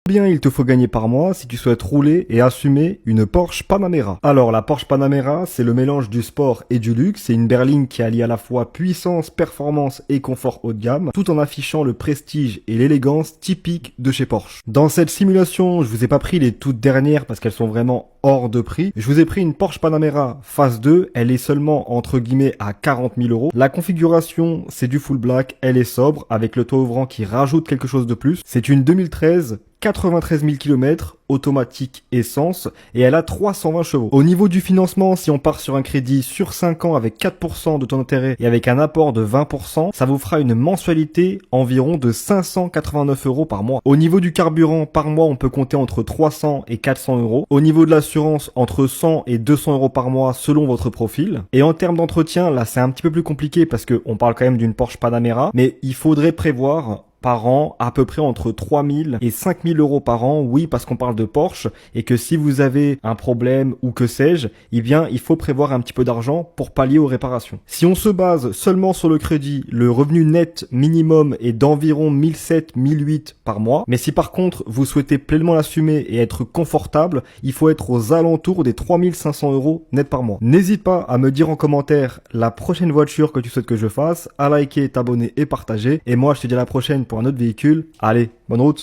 Combien il te faut gagner par mois si tu souhaites rouler et assumer une Porsche Panamera? Alors la Porsche Panamera, c'est le mélange du sport et du luxe. C'est une berline qui allie à la fois puissance, performance et confort haut de gamme, tout en affichant le prestige et l'élégance typique de chez Porsche. Dans cette simulation, je vous ai pas pris les toutes dernières parce qu'elles sont vraiment hors de prix. Je vous ai pris une Porsche Panamera phase 2. Elle est seulement entre guillemets à 40 000 euros. La configuration, c'est du full black. Elle est sobre avec le toit ouvrant qui rajoute quelque chose de plus. C'est une 2013. 93 000 km, automatique essence, et elle a 320 chevaux. Au niveau du financement, si on part sur un crédit sur 5 ans avec 4% de taux d'intérêt et avec un apport de 20%, ça vous fera une mensualité environ de 589 euros par mois. Au niveau du carburant, par mois, on peut compter entre 300 et 400 euros. Au niveau de l'assurance, entre 100 et 200 euros par mois selon votre profil. Et en termes d'entretien, là, c'est un petit peu plus compliqué parce que on parle quand même d'une Porsche Panamera, mais il faudrait prévoir par an, à peu près entre 3 000 et 5 000 euros par an, oui, parce qu'on parle de Porsche, et que si vous avez un problème ou que sais-je, eh bien, il faut prévoir un petit peu d'argent pour pallier aux réparations. Si on se base seulement sur le crédit, le revenu net minimum est d'environ 1 700, 1 800 par mois, mais si par contre, vous souhaitez pleinement l'assumer et être confortable, il faut être aux alentours des 3 500 euros net par mois. N'hésite pas à me dire en commentaire la prochaine voiture que tu souhaites que je fasse, à liker, t'abonner et partager, et moi, je te dis à la prochaine pour un autre véhicule. Allez, bonne route!